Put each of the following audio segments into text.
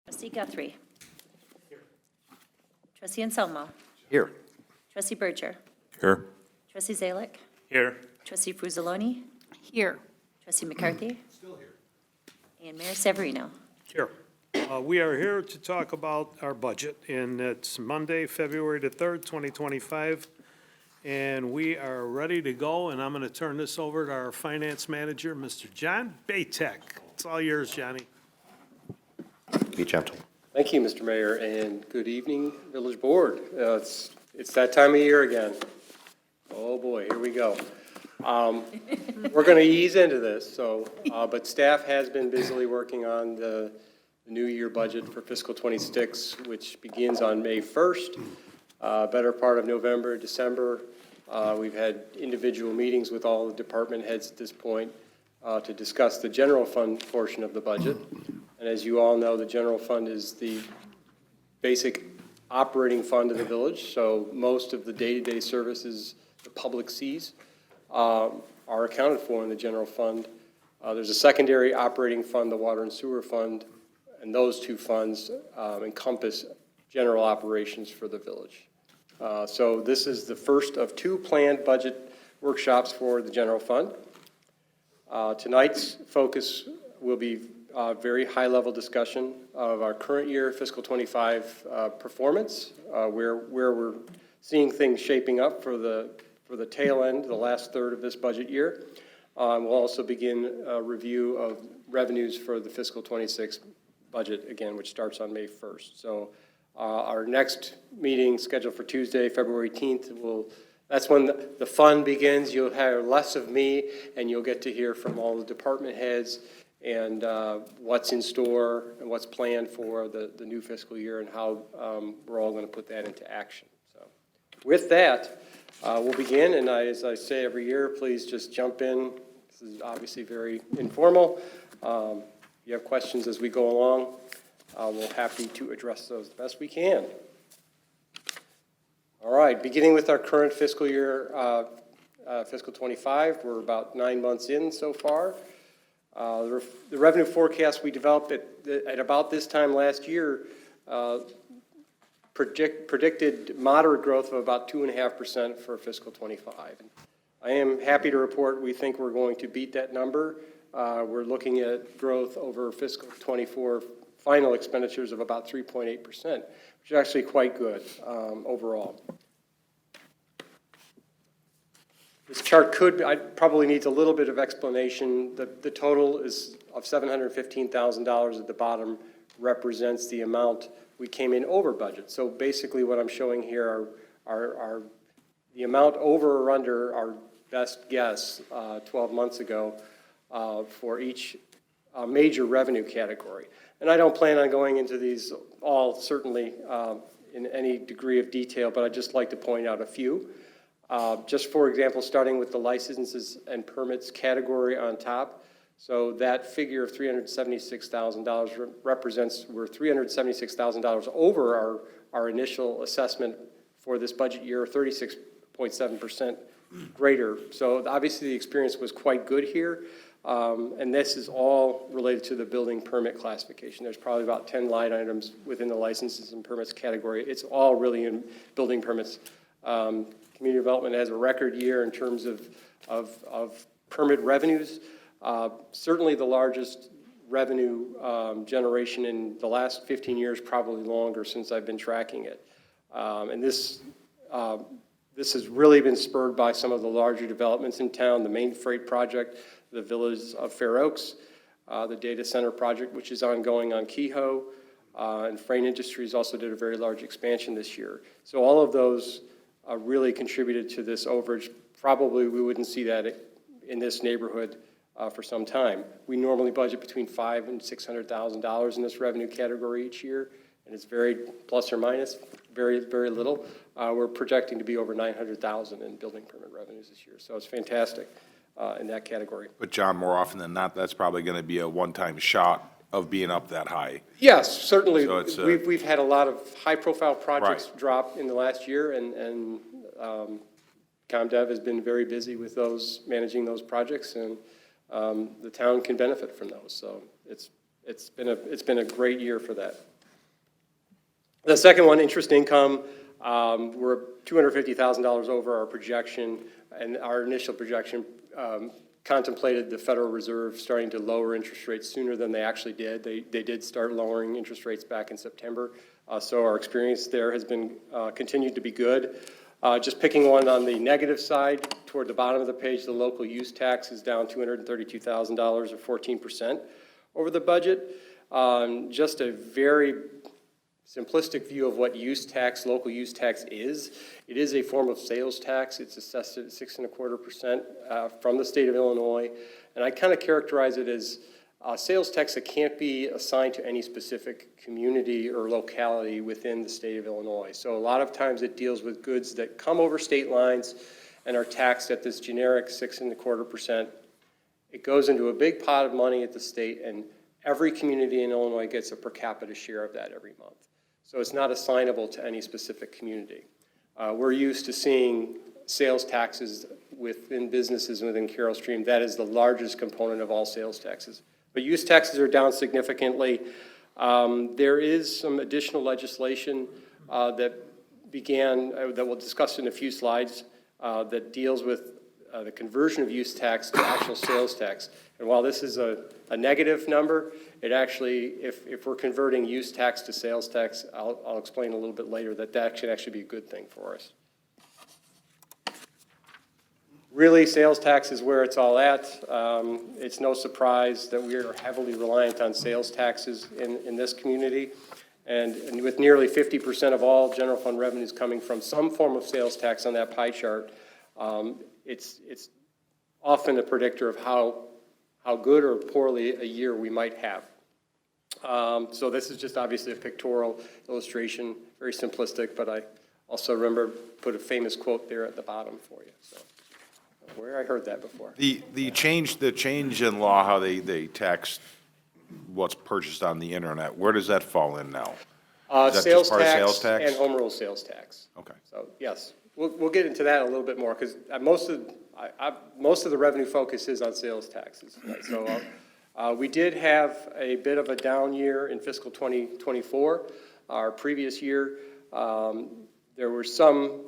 Trustee Guthrie. Here. Trustee Anselmo. Here. Trustee Berger. Here. Trustee Zalick. Here. Trustee Fruzaloni. Here. Trustee McCarthy. Still here. And Mayor Severino. Here. We are here to talk about our budget, and it's Monday, February the 3rd, 2025, and we are ready to go, and I'm going to turn this over to our finance manager, Mr. John Baytek. It's all yours, Johnny. Be gentle. Thank you, Mr. Mayor, and good evening, Village Board. It's that time of year again. Oh, boy, here we go. We're going to ease into this, but staff has been busily working on the new year budget for fiscal '26, which begins on May 1st, better part of November, December. We've had individual meetings with all the department heads at this point to discuss the general fund portion of the budget. And as you all know, the general fund is the basic operating fund of the village, so most of the day-to-day services the public sees are accounted for in the general fund. There's a secondary operating fund, the water and sewer fund, and those two funds encompass general operations for the village. So this is the first of two planned budget workshops for the general fund. Tonight's focus will be very high-level discussion of our current year fiscal '25 performance, where we're seeing things shaping up for the tail end, the last third of this budget year. We'll also begin a review of revenues for the fiscal '26 budget, again, which starts on May 1st. So our next meeting scheduled for Tuesday, February 18th, that's when the fun begins. You'll hear less of me, and you'll get to hear from all the department heads and what's in store and what's planned for the new fiscal year and how we're all going to put that into action. So with that, we'll begin, and as I say every year, please just jump in. This is obviously very informal. If you have questions as we go along, we're happy to address those the best we can. All right, beginning with our current fiscal year, fiscal '25, we're about 9 months in so far. The revenue forecast we developed at about this time last year predicted moderate growth of about 2.5% for fiscal '25. I am happy to report we think we're going to beat that number. We're looking at growth over fiscal '24 final expenditures of about 3.8%, which is actually quite good overall. This chart probably needs a little bit of explanation. The total is of $715,000 at the bottom represents the amount we came in over budget. So basically what I'm showing here are the amount over or under our best guess 12 months ago for each major revenue category. And I don't plan on going into these all certainly in any degree of detail, but I'd just like to point out a few. Just for example, starting with the licenses and permits category on top. So that figure of $376,000 represents we're $376,000 over our initial assessment for this budget year, 36.7% greater. So obviously the experience was quite good here. And this is all related to the building permit classification. There's probably about 10 line items within the licenses and permits category. It's all really in building permits. Community development has a record year in terms of permit revenues. Certainly the largest revenue generation in the last 15 years, probably longer since I've been tracking it. And this has really been spurred by some of the larger developments in town, the main freight project, the Village of Fair Oaks, the data center project, which is ongoing on Kehoe, and Frayne Industries also did a very large expansion this year. So all of those really contributed to this overage. Probably we wouldn't see that in this neighborhood for some time. We normally budget between $500,000 and $600,000 in this revenue category each year, and it's very plus or minus, very, very little. We're projecting to be over $900,000 in building permit revenues this year, so it's fantastic in that category. But John, more often than not, that's probably going to be a one-time shot of being up that high. Yes, certainly. So We've had a lot of high-profile projects drop in the last year, and ComDev has been very busy with those, managing those projects, and the town can benefit from those. So it's been a great year for that. The second one, interest income, we're $250,000 over our projection, and our initial projection contemplated the Federal Reserve starting to lower interest rates sooner than they actually did. They did start lowering interest rates back in September, so our experience there has been continued to be good. Just picking one on the negative side, toward the bottom of the page, the local use tax is down $232,000 or 14% over the budget. Just a very simplistic view of what use tax, local use tax is. It is a form of sales tax. It's assessed at 6.25% from the state of Illinois. And I kind of characterize it as sales tax that can't be assigned to any specific community or locality within the state of Illinois. So a lot of times it deals with goods that come over state lines and are taxed at this generic 6.25%. It goes into a big pot of money at the state, and every community in Illinois gets a per capita share of that every month. So it's not assignable to any specific community. We're used to seeing sales taxes within businesses within Carol Stream. That is the largest component of all sales taxes. But use taxes are down significantly. There is some additional legislation that began, that we'll discuss in a few slides, that deals with the conversion of use tax to actual sales tax. And while this is a negative number, it actually, if we're converting use tax to sales tax, I'll explain a little bit later that should actually be a good thing for us. Really, sales tax is where it's all at. It's no surprise that we are heavily reliant on sales taxes in this community. And with nearly 50% of all general fund revenues coming from some form of sales tax on that pie chart, it's often a predictor of how good or poorly a year we might have. So this is just obviously a pictorial illustration, very simplistic, but I also remember put a famous quote there at the bottom for you. So where I heard that before. The change in law, how they tax what's purchased on the internet, where does that fall in now? Is that Sales just part of sales tax tax? and home rule sales tax. Okay. So yes, we'll get into that a little bit more because most of the revenue focus is on sales taxes. Right? So we did have a bit of a down year in fiscal 2024. Our previous year, there were some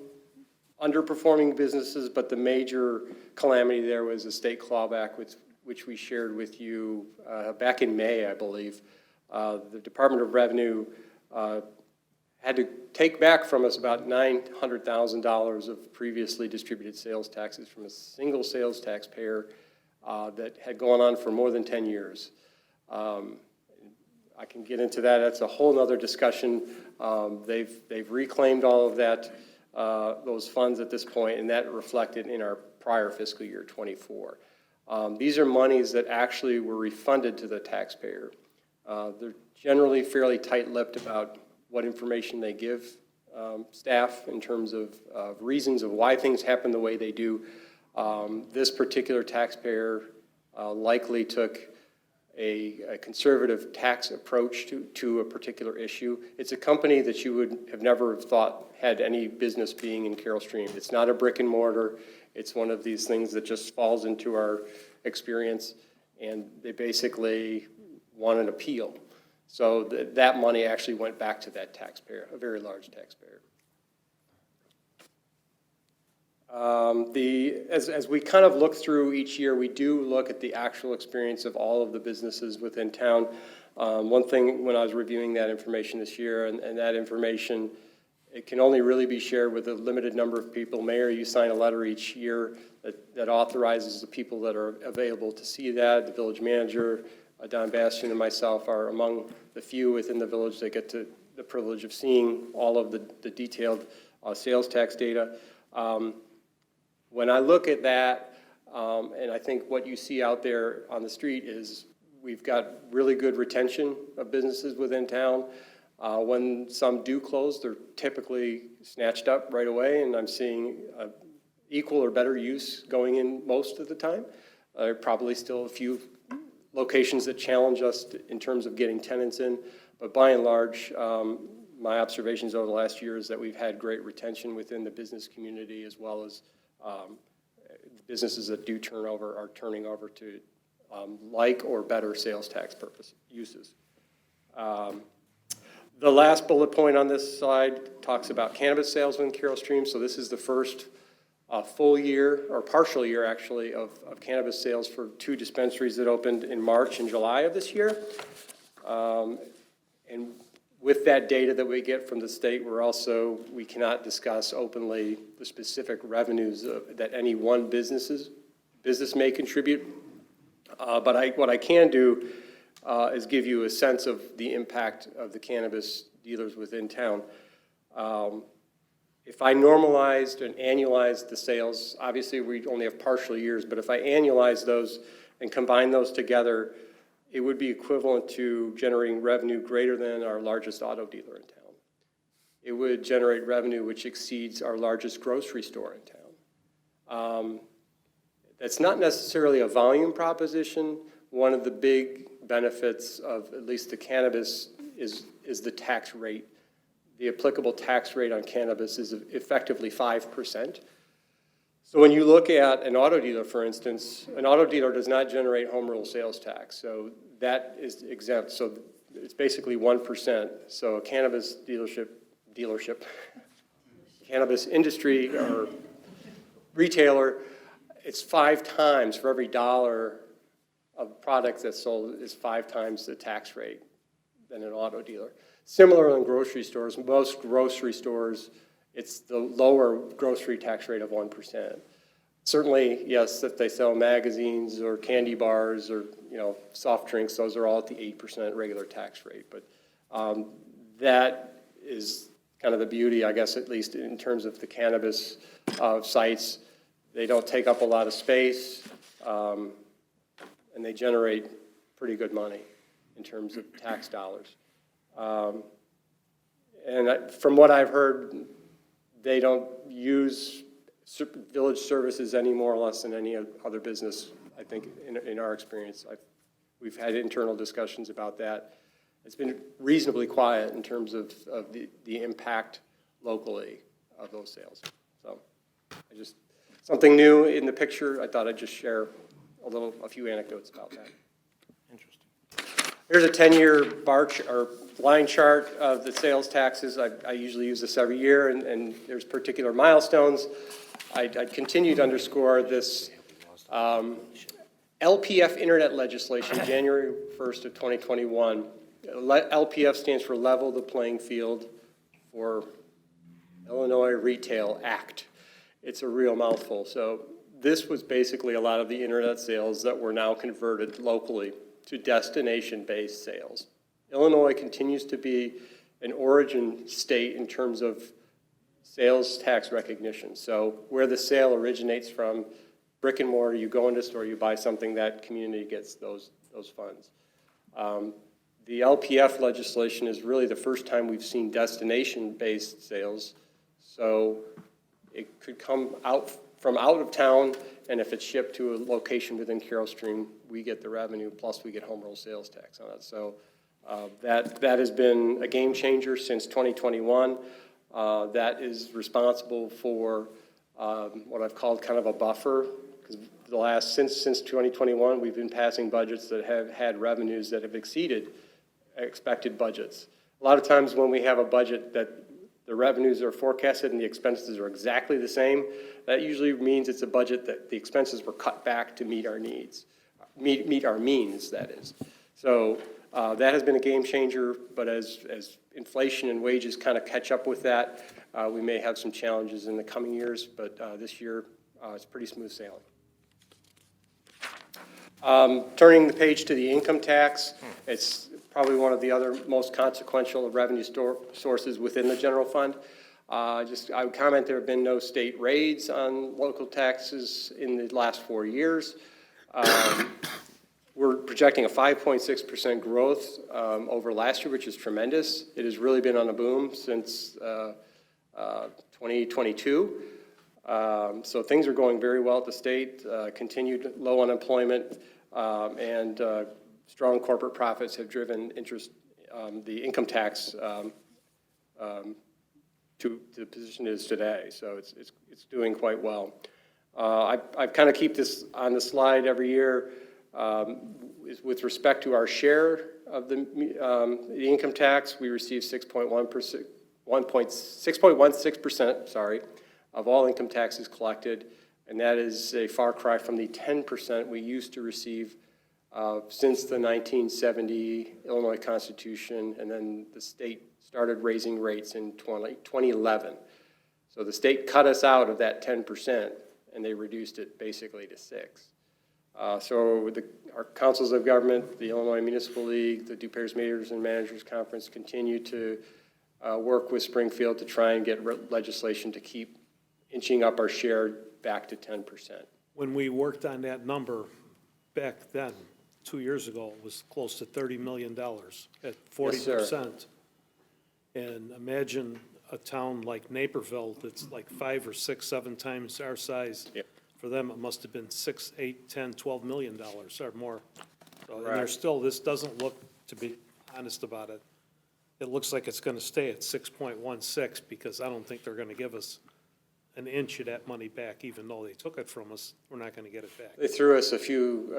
underperforming businesses, but the major calamity there was a state clawback, which we shared with you back in May, I believe. The Department of Revenue had to take back from us about $900,000 of previously distributed sales taxes from a single sales taxpayer that had gone on for more than 10 years. I can get into that. That's a whole other discussion. They've reclaimed all of that, those funds at this point, and that reflected in our prior fiscal year 24. These are monies that actually were refunded to the taxpayer. They're generally fairly tight-lipped about what information they give staff in terms of reasons of why things happen the way they do. This particular taxpayer likely took a conservative tax approach to a particular issue. It's a company that you would have never thought had any business being in Carol Stream. It's not a brick and mortar. It's one of these things that just falls into our experience, and they basically want an appeal. So that money actually went back to that taxpayer, a very large taxpayer. As we kind of look through each year, we do look at the actual experience of all of the businesses within town. One thing when I was reviewing that information this year, and that information, it can only really be shared with a limited number of people. Mayor, you sign a letter each year that authorizes the people that are available to see that. The village manager, Don Bastian, and myself are among the few within the village that get to the privilege of seeing all of the detailed sales tax data. When I look at that, and I think what you see out there on the street is we've got really good retention of businesses within town. When some do close, they're typically snatched up right away, and I'm seeing equal or better use going in most of the time. There are probably still a few locations that challenge us in terms of getting tenants in, but by and large, my observations over the last year is that we've had great retention within the business community, as well as businesses that do turn over are turning over to like or better sales tax purpose uses. The last bullet point on this slide talks about cannabis sales in Carroll Stream. So this is the first full year, or partial year actually, of cannabis sales for 2 dispensaries that opened in March and July of this year. And with that data that we get from the state, we cannot discuss openly the specific revenues that any one business may contribute. But what I can do is give you a sense of the impact of the cannabis dealers within town. If I normalized and annualized the sales, obviously we only have partial years, but if I annualize those and combine those together, it would be equivalent to generating revenue greater than our largest auto dealer in town. It would generate revenue which exceeds our largest grocery store in town. That's not necessarily a volume proposition. One of the big benefits of at least the cannabis is the tax rate. The applicable tax rate on cannabis is effectively 5%. So when you look at an auto dealer, for instance, an auto dealer does not generate home rule sales tax. So that is exempt. So it's basically 1%. So a cannabis dealership, cannabis industry or retailer, it's 5 times for every dollar of product that's sold is 5 times the tax rate than an auto dealer. Similar in grocery stores, most grocery stores, it's the lower grocery tax rate of 1%. Certainly, yes, if they sell magazines or candy bars or soft drinks, those are all at the 8% regular tax rate. But that is kind of the beauty, I guess, at least in terms of the cannabis sites. They don't take up a lot of space, and they generate pretty good money in terms of tax dollars. From what I've heard, they don't use village services any more or less than any other business, I think, in our experience. We've had internal discussions about that. It's been reasonably quiet in terms of the impact locally of those sales. So something new in the picture. I thought I'd just share a few anecdotes about that. Interesting. Here's a 10-year line chart of the sales taxes. I usually use this every year, and there's particular milestones. I'd continue to underscore this LPF internet legislation, January 1st of 2021. LPF stands for Level the Playing Field for Illinois Retail Act. It's a real mouthful. So this was basically a lot of the internet sales that were now converted locally to destination-based sales. Illinois continues to be an origin state in terms of sales tax recognition. So where the sale originates from, brick and mortar, you go into a store, you buy something, that community gets those funds. The LPF legislation is really the first time we've seen destination-based sales. So it could come out from out of town, and if it's shipped to a location within Carroll Stream, we get the revenue, plus we get home rule sales tax on it. So that has been a game changer since 2021. That is responsible for what I've called kind of a buffer, because since 2021, we've been passing budgets that have had revenues that have exceeded expected budgets. A lot of times when we have a budget that the revenues are forecasted and the expenses are exactly the same, that usually means it's a budget that the expenses were cut back to meet our needs, meet our means, that is. So that has been a game changer, but as inflation and wages kind of catch up with that, we may have some challenges in the coming years, but this year it's pretty smooth sailing. Turning the page to the income tax, it's probably one of the other most consequential revenue sources within the general fund. I would comment there have been no state raids on local taxes in the last 4 years. We're projecting a 5.6% growth over last year, which is tremendous. It has really been on a boom since 2022. So things are going very well at the state. Continued low unemployment and strong corporate profits have driven the income tax to the position it is today. So it's doing quite well. I kind of keep this on the slide every year. With respect to our share of the income tax, we received 6.16%, sorry, of all income taxes collected, and that is a far cry from the 10% we used to receive since the 1970 Illinois Constitution, and then the state started raising rates in 2011. So the state cut us out of that 10%, and they reduced it basically to 6%. So our councils of government, the Illinois Municipal League, the DuPage Mayors and Managers Conference continue to work with Springfield to try and get legislation to keep inching up our share back to 10%. When we worked on that number back then, 2 years ago, it was close to $30 million at 40%. And imagine a town like Naperville that's like 5 or 6, 7 times our size. Yep. For them, it must have been $6, $8, $10, $12 million or more. So, and Right. there's still, this doesn't look, to be honest about it, it looks like it's gonna stay at 6.16 because I don't think they're gonna give us an inch of that money back, even though they took it from us. We're not gonna get it back. They threw us a few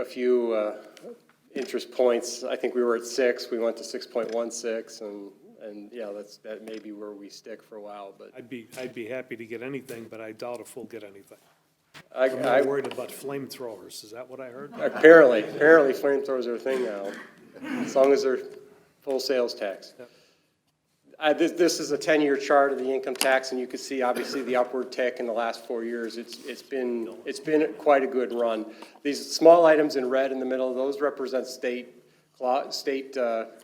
interest points. I think we were at 6, we went to 6.16, and yeah, that may be where we stick for a while, but I'd be happy to get anything, but I doubt if we'll get anything. I I'm not worried about flamethrowers. Is that what I heard? apparently flamethrowers are a thing now, as long as they're full sales tax. Yep. This is a 10-year chart of the income tax, and you can see obviously the upward tick in the last 4 years. It's been quite a good run. These small items in red in the middle, those represent state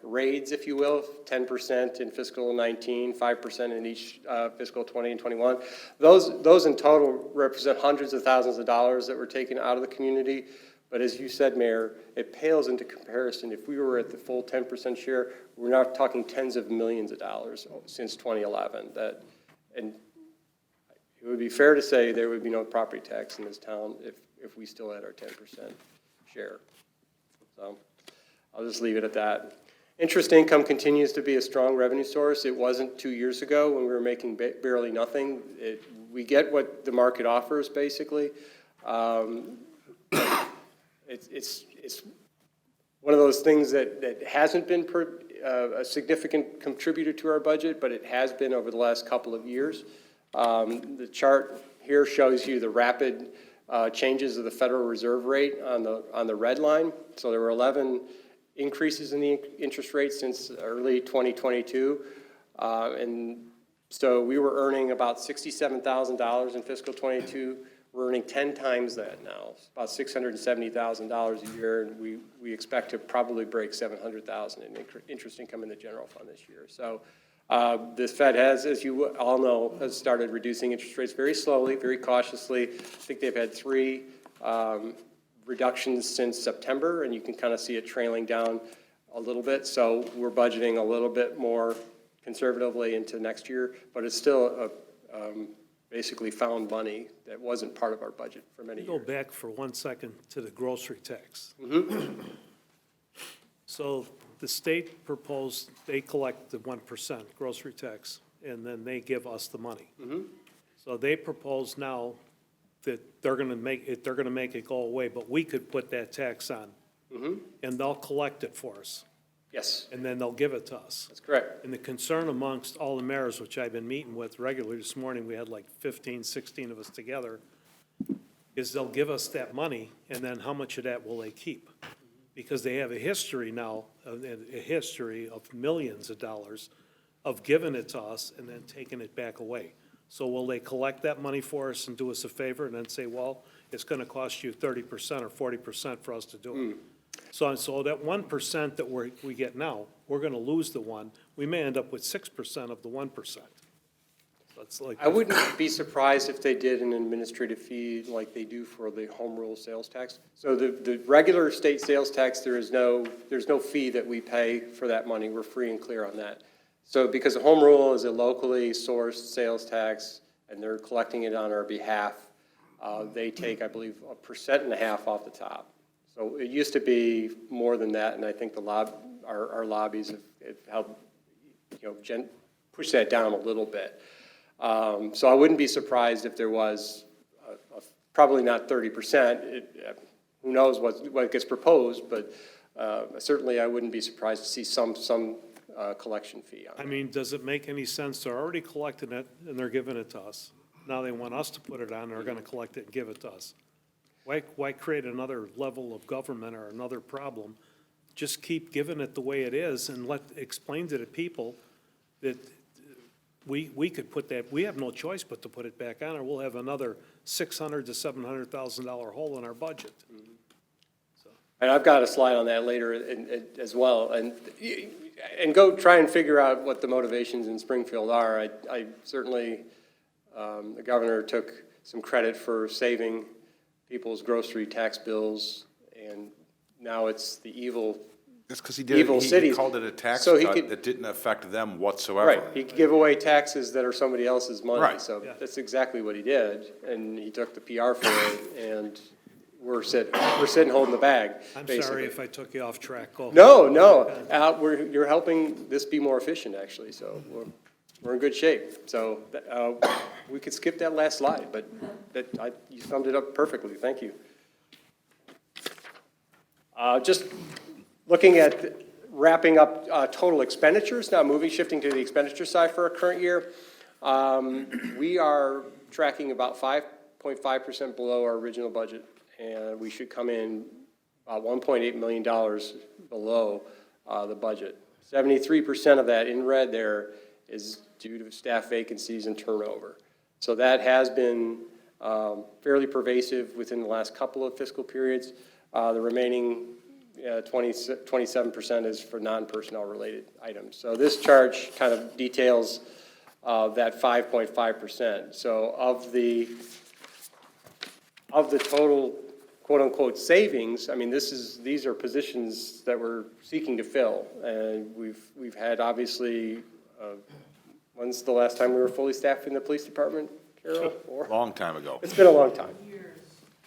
raids, if you will, 10% in fiscal 19, 5% in each fiscal 20 and 21. Those in total represent hundreds of thousands of dollars that were taken out of the community. But as you said, Mayor, it pales into comparison. If we were at the full 10% share, we're now talking tens of millions of dollars since 2011. And it would be fair to say there would be no property tax in this town if we still had our 10% share. So I'll just leave it at that. Interest income continues to be a strong revenue source. It wasn't 2 years ago when we were making barely nothing. We get what the market offers, basically. It's one of those things that hasn't been a significant contributor to our budget, but it has been over the last couple of years. The chart here shows you the rapid changes of the Federal Reserve rate on the red line. So there were 11 increases in the interest rate since early 2022. And so we were earning about $67,000 in fiscal 22. We're earning 10 times that now, about $670,000 a year, and we expect to probably break $700,000 in interest income in the general fund this year. So the Fed has, as you all know, has started reducing interest rates very slowly, very cautiously. I think they've had 3 reductions since September, and you can kind of see it trailing down a little bit. So we're budgeting a little bit more conservatively into next year, but it's still basically found money that wasn't part of our budget for many years. Go back for 1 second to the grocery tax. So the state proposed, they collect the 1% grocery tax, and then they give us the money. So they propose now that they're gonna make it go away, but we could put that tax on. And they'll collect it for us, Yes, and then they'll give it to us. that's correct. And the concern amongst all the mayors, which I've been meeting with regularly this morning, we had like 15, 16 of us together, is they'll give us that money, and then how much of that will they keep? Because they have a history now, a history of millions of dollars of giving it to us and then taking it back away. So will they collect that money for us and do us a favor and then say, well, it's gonna cost you 30% or 40% for us to do it? So that 1% that we get now, we're gonna lose the 1. We may end up with 6% of the 1%. So it's like. I wouldn't be surprised if they did an administrative fee like they do for the home rule sales tax. So the regular state sales tax, there's no fee that we pay for that money. We're free and clear on that. So because the home rule is a locally sourced sales tax, and they're collecting it on our behalf, they take, I believe, 1.5% off the top. So it used to be more than that, and I think our lobbies have helped, push that down a little bit. So I wouldn't be surprised if there was, probably not 30%, who knows what gets proposed, but certainly I wouldn't be surprised to see some collection fee on I it. mean, does it make any sense? They're already collecting it and they're giving it to us. Now they want us to put it on, they're gonna collect it and give it to us. Why create another level of government or another problem? Just keep giving it the way it is and explain to the people that we could put that, we have no choice but to put it back on, or we'll have another $600,000 to $700,000 hole in our budget. And I've got a slide on that later as well, and go try and figure out what the motivations in Springfield are. I certainly, the governor took some credit for saving people's grocery tax bills, and now it's the evil. That's because Evil he cities. called it a tax So he cut could- that didn't affect them whatsoever. Right, he could give away taxes that are somebody else's money, Right. so Yeah. that's exactly what he did, and he took the PR for it, and we're sitting holding the bag, I'm basically. sorry if I took you off track. Go. No, you're helping this be more efficient, actually, so we're in good shape. So, we could skip that last slide, but you summed it up perfectly, thank you. Just looking at wrapping up, total expenditures, now shifting to the expenditure side for our current year. We are tracking about 5.5% below our original budget, and we should come in about $1.8 million below the budget. 73% of that in red there is due to staff vacancies and turnover. So that has been fairly pervasive within the last couple of fiscal periods. The remaining 27% is for non-personnel related items. So this chart kind of details that 5.5%. So of the total quote-unquote savings, I mean, these are positions that we're seeking to fill. And we've had, obviously, when's the last time we were fully staffed in the police department, Carol? Long time ago, It's been a long time.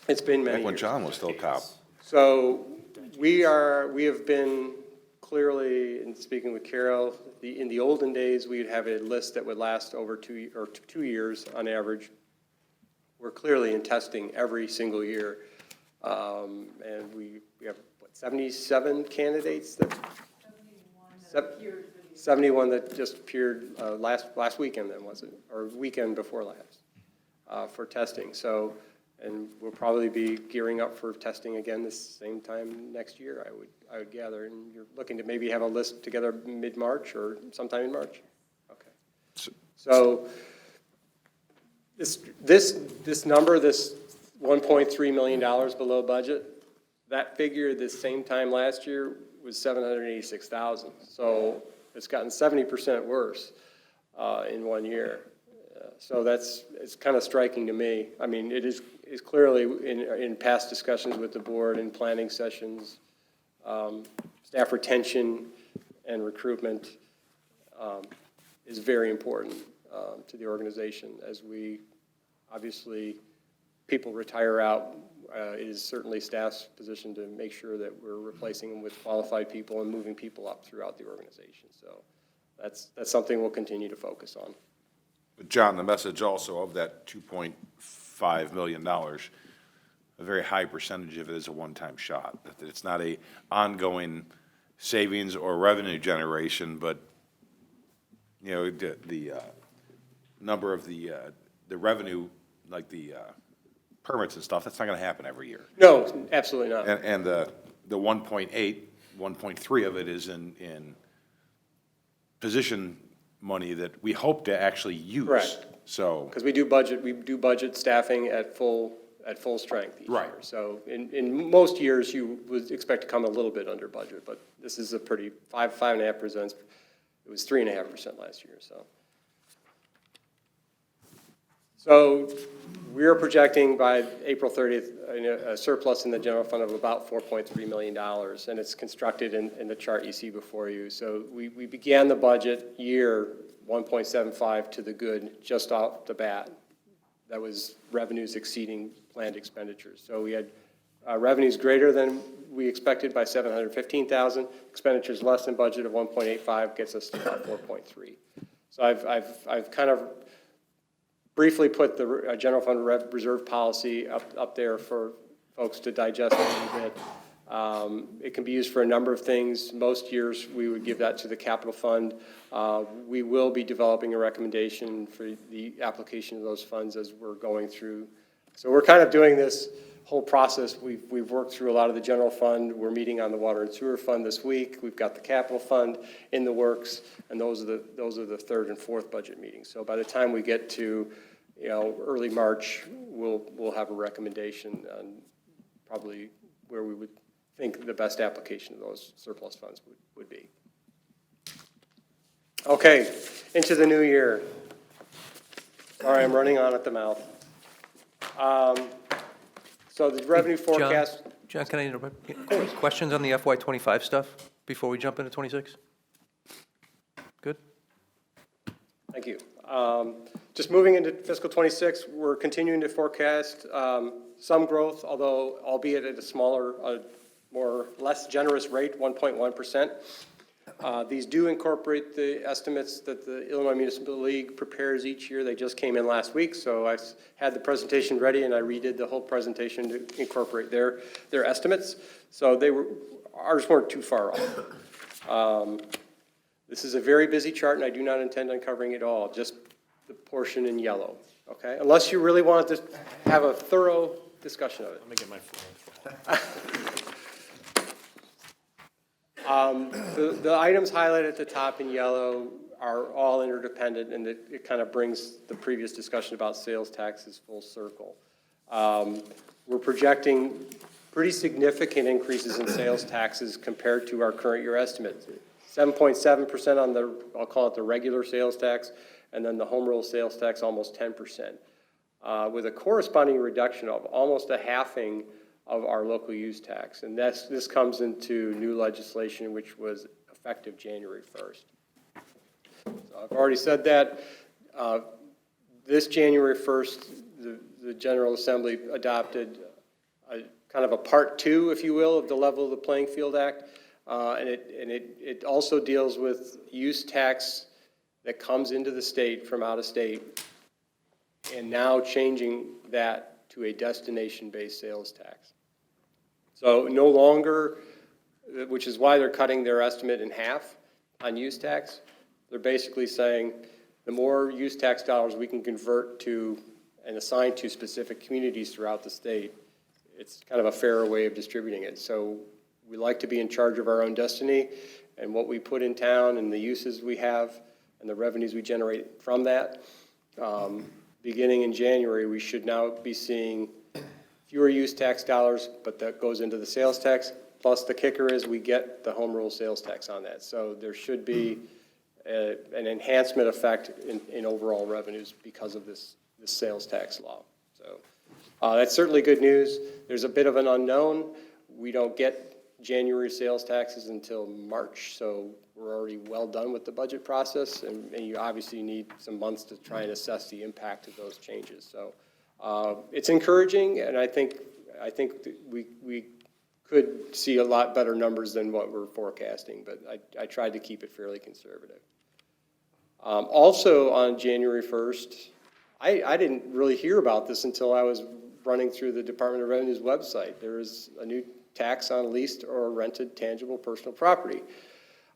It's been many back when years. John was still cop. So we have been clearly, in speaking with Carol, in the olden days, we'd have a list that would last over 2 years on average. We're clearly in testing every single year. And we have, 77 candidates that? 71 that just appeared last weekend then, was it? Or weekend before last, for testing. So, and we'll probably be gearing up for testing again this same time next year, I would gather. And you're looking to maybe have a list together mid-March or sometime in March? Okay. So this number, this $1.3 million below budget, that figure this same time last year was $786,000. So it's gotten 70% worse in 1 year. So it's kind of striking to me. I mean, it is clearly in past discussions with the board and planning sessions, staff retention and recruitment is very important to the organization. As we, obviously, people retire out, it is certainly staff's position to make sure that we're replacing them with qualified people and moving people up throughout the organization. So that's something we'll continue to focus on. But John, the message also of that $2.5 million, a very high percentage of it is a one-time shot. That it's not a ongoing savings or revenue generation, but, you know, the number of the revenue, like the permits and stuff, that's not going to happen every year. No, absolutely not. And the 1.8, 1.3 of it is in position money that we hope to actually use. Correct. So, Because we do budget staffing at full strength each Right. year. So in most years, you would expect to come a little bit under budget, but this is a pretty, 5.5%, it was 3.5% last year, so. So we're projecting by April 30th, a surplus in the general fund of about $4.3 million, and it's constructed in the chart you see before you. So we began the budget year 1.75 to the good just off the bat. That was revenues exceeding planned expenditures. So we had revenues greater than we expected by $715,000. Expenditures less than budget of 1.85 gets us to about 4.3. So I've kind of briefly put the general fund reserve policy up there for folks to digest a little bit. It can be used for a number of things. Most years, we would give that to the capital fund. We will be developing a recommendation for the application of those funds as we're going through. So we're kind of doing this whole process. We've worked through a lot of the general fund. We're meeting on the water and sewer fund this week. We've got the capital fund in the works, and those are the third and fourth budget meetings. So by the time we get to, early March, we'll have a recommendation on probably where we would think the best application of those surplus funds would be. Okay, into the new year. Sorry, I'm running on at the mouth. So the revenue forecast. John, can I interrupt? Questions on the FY '25 stuff before we jump into '26? Good? Thank you. Just moving into fiscal '26, we're continuing to forecast some growth, although albeit at a smaller, less generous rate, 1.1%. These do incorporate the estimates that the Illinois Municipal League prepares each year. They just came in last week, so I had the presentation ready and I redid the whole presentation to incorporate their estimates. So ours weren't too far off. This is a very busy chart and I do not intend on covering it all, just the portion in yellow, okay? Unless you really want to have a thorough discussion of it. Let me get my phone. The items highlighted at the top in yellow are all interdependent, and it kind of brings the previous discussion about sales taxes full circle. We're projecting pretty significant increases in sales taxes compared to our current year estimate. 7.7% on the, I'll call it the regular sales tax, and then the home rule sales tax almost 10%, with a corresponding reduction of almost a halving of our local use tax. And this comes into new legislation, which was effective January 1st. So I've already said that. This January 1st, the General Assembly adopted kind of a part two, if you will, of the Level of the Playing Field Act. And it also deals with use tax that comes into the state from out of state, and now changing that to a destination-based sales tax. So no longer, which is why they're cutting their estimate in half on use tax. They're basically saying the more use tax dollars we can convert to and assign to specific communities throughout the state, it's kind of a fairer way of distributing it. So we like to be in charge of our own destiny, and what we put in town and the uses we have and the revenues we generate from that. Beginning in January, we should now be seeing fewer use tax dollars, but that goes into the sales tax. Plus the kicker is we get the home rule sales tax on that. So there should be an enhancement effect in overall revenues because of this sales tax law. So that's certainly good news. There's a bit of an unknown. We don't get January sales taxes until March, so we're already well done with the budget process, and you obviously need some months to try and assess the impact of those changes. So it's encouraging, and I think we could see a lot better numbers than what we're forecasting, but I tried to keep it fairly conservative. Also on January 1st, I didn't really hear about this until I was running through the Department of Revenue's website. There is a new tax on leased or rented tangible personal property.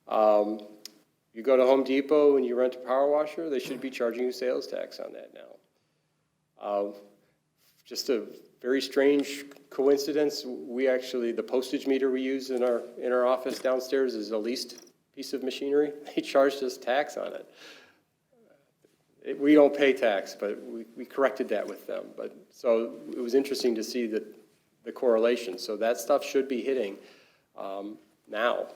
You go to Home Depot and you rent a power washer, they should be charging you sales tax on that now. Just a very strange coincidence. We actually, the postage meter we use in our office downstairs is a leased piece of machinery. They charged us tax on it. We don't pay tax, but we corrected that with them. But so it was interesting to see the correlation. So that stuff should be hitting now.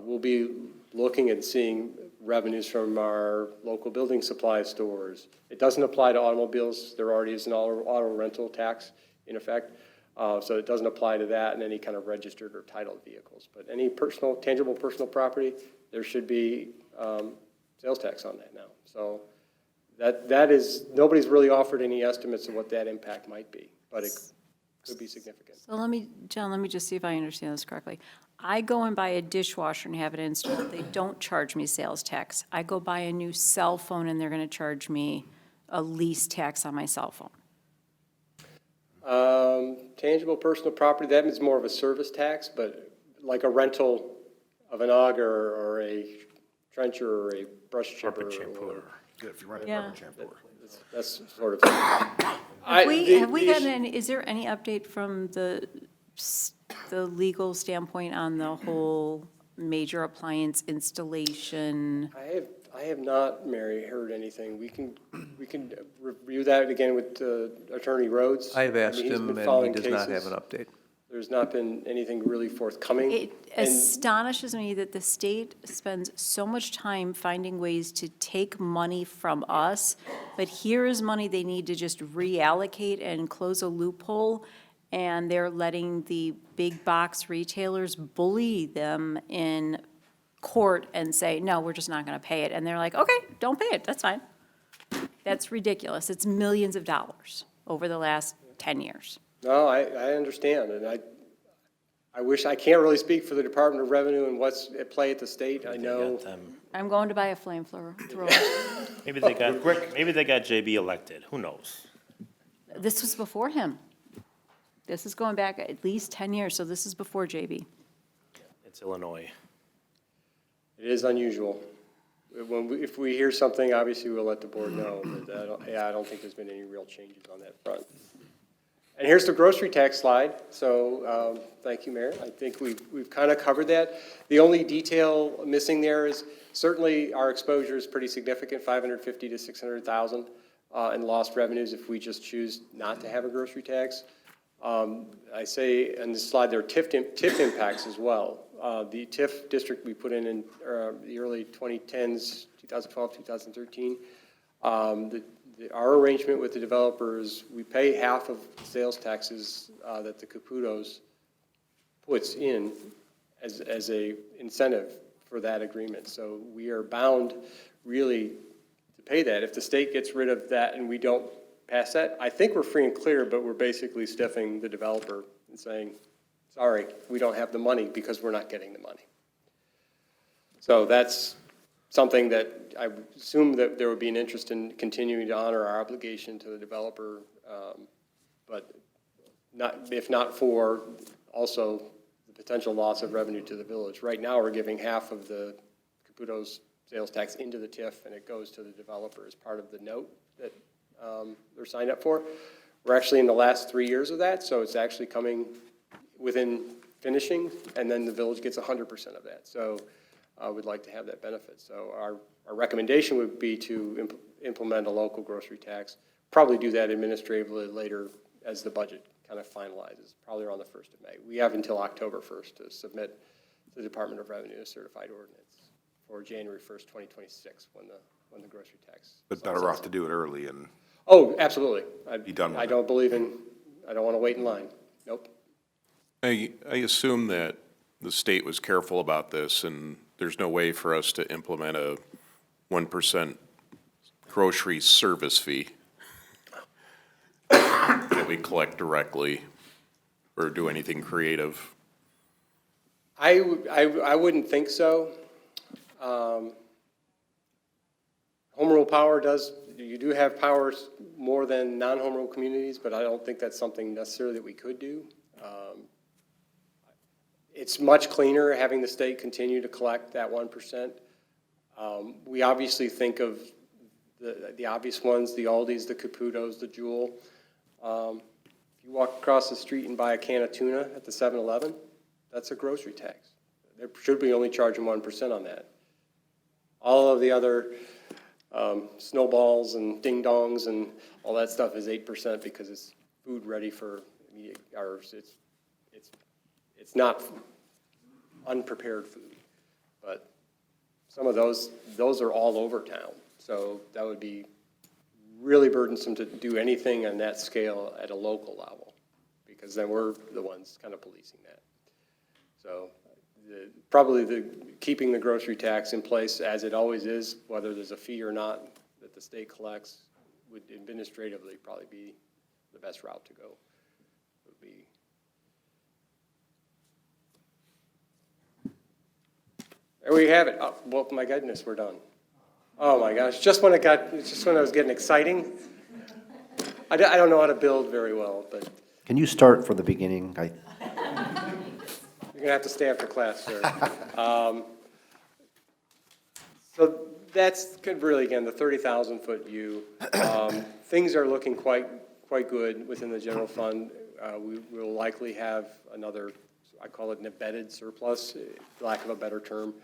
We'll be looking and seeing revenues from our local building supply stores. It doesn't apply to automobiles. There already is an auto rental tax in effect. So it doesn't apply to that and any kind of registered or titled vehicles. But any tangible personal property, there should be sales tax on that now. So that is, nobody's really offered any estimates of what that impact might be, but it could be significant. So John, let me just see if I understand this correctly. I go and buy a dishwasher and have it installed. They don't charge me sales tax. I go buy a new cell phone and they're going to charge me a lease tax on my cell phone. Tangible personal property, that is more of a service tax, but like a rental of an auger or a trencher or a brush chipper. If you rent a Yeah. rubber shampoo. That's sort of. Have we gotten any, is there any update from the legal standpoint on the whole major appliance installation? I have not, Mary, heard anything. We can review that again with Attorney Rhodes. I have asked mean, he's him, been and following he does not cases. have an update. There's not been anything really forthcoming. It And astonishes me that the state spends so much time finding ways to take money from us, but here is money they need to just reallocate and close a loophole, and they're letting the big box retailers bully them in court and say, no, we're just not gonna pay it. And they're like, okay, don't pay it, that's fine. That's ridiculous. It's millions of dollars over the last 10 years. No, I understand, and I wish, I can't really speak for the Department of Revenue and what's at play at the state. I know, I'm going to buy a flamethrower. Maybe they got JB elected, who knows? This was before him. This is going back at least 10 years, so this is before JB. It's Illinois. it is unusual. If we hear something, obviously we'll let the board know, but I don't think there's been any real changes on that front. And here's the grocery tax slide, so thank you, Mayor. I think we've kind of covered that. The only detail missing there is certainly our exposure is pretty significant, 550 to 600,000 in lost revenues if we just choose not to have a grocery tax. I say in this slide there are TIF impacts as well. The TIF district we put in the early 2010s, 2012, 2013, our arrangement with the developers, we pay half of sales taxes that the Caputos puts in as a incentive for that agreement. So we are bound really to pay that. If the state gets rid of that and we don't pass that, I think we're free and clear, but we're basically stiffing the developer and saying, sorry, we don't have the money because we're not getting the money. So that's something that I would assume that there would be an interest in continuing to honor our obligation to the developer, but if not for also the potential loss of revenue to the village. Right now, we're giving half of the Caputo's sales tax into the TIF, and it goes to the developer as part of the note that they're signed up for. We're actually in the last 3 years of that, so it's actually coming within finishing, and then the village gets 100% of that. So we'd like to have that benefit. So our recommendation would be to implement a local grocery tax, probably do that administratively later as the budget kind of finalizes, probably around the 1st of May. We have until October 1st to submit to the Department of Revenue a certified ordinance for January 1st, 2026, when the grocery tax. But better off to do it early and Oh, absolutely. Be done with I it. don't believe in, I don't want to wait in line. Nope. I assume that the state was careful about this, and there's no way for us to implement a 1% grocery service fee that we collect directly or do anything creative. I wouldn't think so. Home rule power you do have powers more than non-home rule communities, but I don't think that's something necessarily that we could do. It's much cleaner having the state continue to collect that 1%. We obviously think of the obvious ones, the Aldis, the Caputos, the Jewel. If you walk across the street and buy a can of tuna at the 7-Eleven, that's a grocery tax. They should be only charging 1% on that. All of the other snowballs and ding-dongs and all that stuff is 8% because it's food ready for immediate, or it's not unprepared food. But some of those are all over town. So that would be really burdensome to do anything on that scale at a local level, because then we're the ones kind of policing that. So keeping the grocery tax in place as it always is, whether there's a fee or not that the state collects, would administratively probably be the best route to go. Would be. There we have it. Oh, well, my goodness, we're done. Oh my gosh, just when I was getting exciting. I don't know how to build very well, but Can you start from the beginning? You're going to have to stay after class, sir. So that's really, again, the 30,000-foot view. Things are looking quite good within the general fund. We will likely have another, I call it an embedded surplus, for lack of a better term.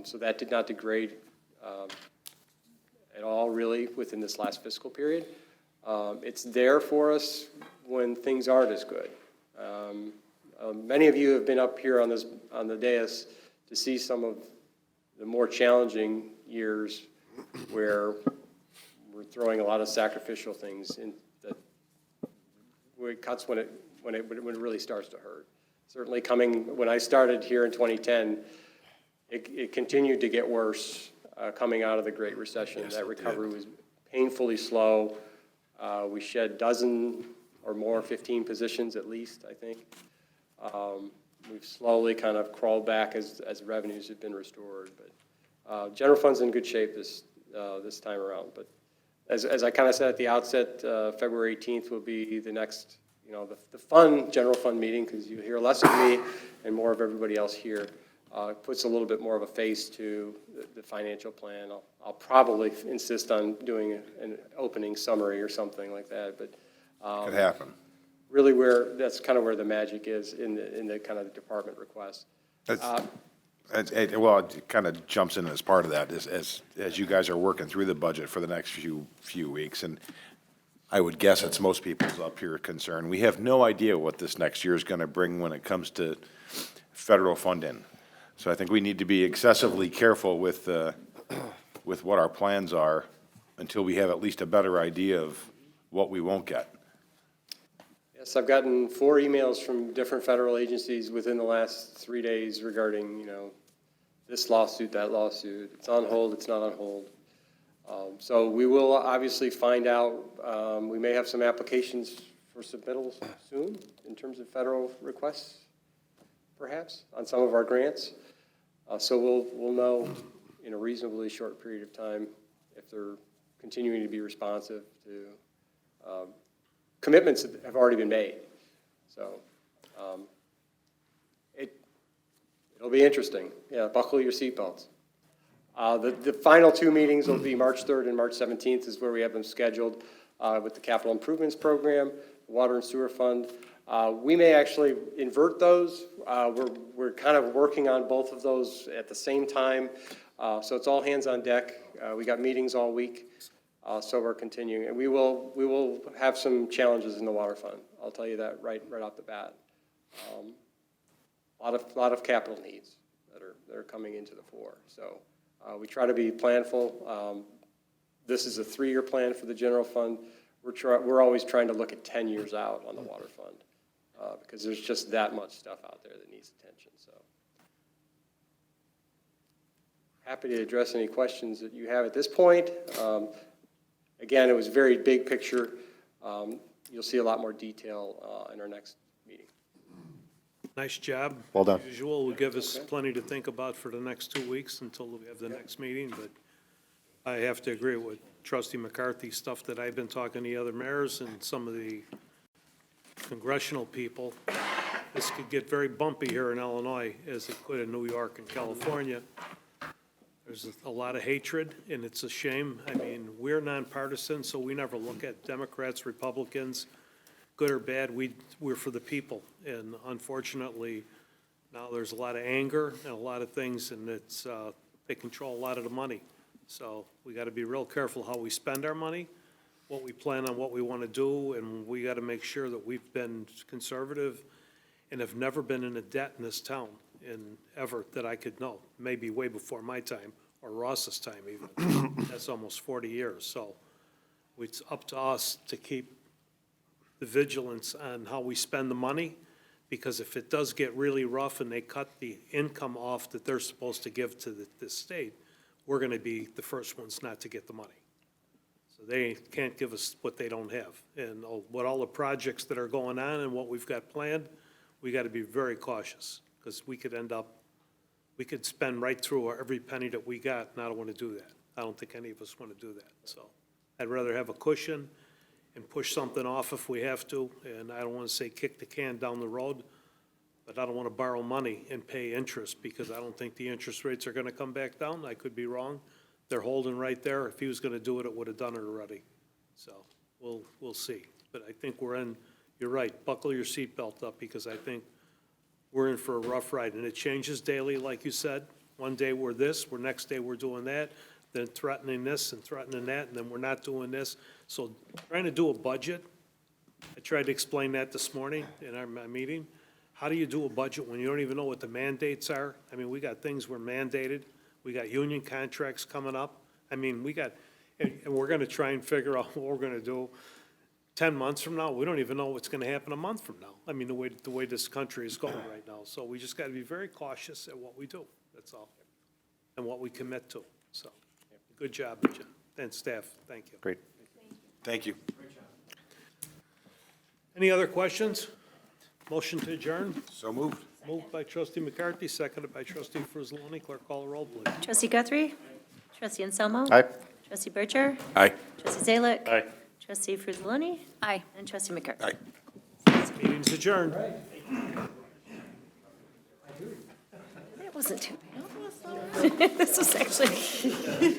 So that did not degrade at all, really, within this last fiscal period. It's there for us when things aren't as good. Many of you have been up here on the dais to see some of the more challenging years where we're throwing a lot of sacrificial things in that where it cuts when it really starts to hurt. Certainly when I started here in 2010, it continued to get worse coming out of the Great Recession. Yes, that it recovery did. was painfully slow. We shed dozen or more, 15 positions at least, I think. We've slowly kind of crawled back as revenues have been restored. But general fund's in good shape this time around. But as I kind of said at the outset, February 18th will be the next, the fun general fund meeting, because you hear less of me and more of everybody else here. Puts a little bit more of a face to the financial plan. I'll probably insist on doing an opening summary or something like that, but Could happen. really that's kind of where the magic is in the kind of the department request. Well, it kind of jumps in as part of that, as you guys are working through the budget for the next few weeks, and I would guess it's most people's up here concern. We have no idea what this next year is going to bring when it comes to federal funding. So I think we need to be excessively careful with what our plans are until we have at least a better idea of what we won't get. Yes, I've gotten 4 emails from different federal agencies within the last 3 days regarding, this lawsuit, that lawsuit. It's on hold, it's not on hold. So we will obviously find out. We may have some applications for submittals soon in terms of federal requests, perhaps, on some of our grants. So we'll know in a reasonably short period of time if they're continuing to be responsive to commitments that have already been made. So it'll be interesting. Yeah, buckle your seatbelts. The final 2 meetings will be March 3rd and March 17th is where we have them scheduled with the capital improvements program, the water and sewer fund. We may actually invert those. We're kind of working on both of those at the same time. So it's all hands on deck. We got meetings all week. So we're continuing, and we will have some challenges in the water fund. I'll tell you that right off the bat. A lot of capital needs that are coming into the fore. So we try to be planful. This is a 3-year plan for the general fund. We're always trying to look at 10 years out on the water fund because there's just that much stuff out there that needs attention. So happy to address any questions that you have at this point. Again, it was very big picture. You'll see a lot more detail in our next meeting. Nice job. Well done. As usual, will give us plenty to think about for the next 2 weeks until we have the next meeting, but I have to agree with Trustee McCarthy, stuff that I've been talking to the other mayors and some of the congressional people. This could get very bumpy here in Illinois, as it could in New York and California. There's a lot of hatred, and it's a shame. I mean, we're nonpartisan, so we never look at Democrats, Republicans, good or bad. We're for the people, and unfortunately, now there's a lot of anger and a lot of things, and they control a lot of the money. So we got to be real careful how we spend our money, what we plan on, what we want to do, and we got to make sure that we've been conservative and have never been in a debt in this town ever that I could know, maybe way before my time, or Ross's time even. That's almost 40 years. So it's up to us to keep the vigilance on how we spend the money, because if it does get really rough and they cut the income off that they're supposed to give to the state, we're going to be the first ones not to get the money. So they can't give us what they don't have. And what all the projects that are going on and what we've got planned, we got to be very cautious, because we could spend right through every penny that we got, and I don't want to do that. I don't think any of us want to do that. So I'd rather have a cushion and push something off if we have to, and I don't want to say kick the can down the road, but I don't want to borrow money and pay interest, because I don't think the interest rates are going to come back down. I could be wrong. They're holding right there. If he was going to do it, it would have done it already. So we'll see. But I think you're right, buckle your seatbelt up, because I think we're in for a rough ride, and it changes daily, like you said. One day we're this, next day we're doing that, then threatening this and threatening that, and then we're not doing this. So trying to do a budget, I tried to explain that this morning in my meeting. How do you do a budget when you don't even know what the mandates are? I mean, we got things we're mandated, we got union contracts coming up. I mean, and we're gonna try and figure out what we're gonna do 10 months from now. We don't even know what's gonna happen a month from now. I mean, the way this country is going right now. So we just gotta be very cautious at what we do, that's all, and what we commit to, so. Good job, Jim, and staff, thank you. Great. Thank you. Any other questions? Motion to adjourn? So moved. Moved by trustee McCarthy, seconded by trustee Frizzaloni. Clerk, call the roll, please. Trustee Guthrie? Trustee Anselmo? Aye. Trustee Bercher? Aye. Trustee Zalick? Aye. Trustee Frizzaloni? Aye. And trustee McCarthy? Aye. Meeting's adjourned. That wasn't too bad. This was actually.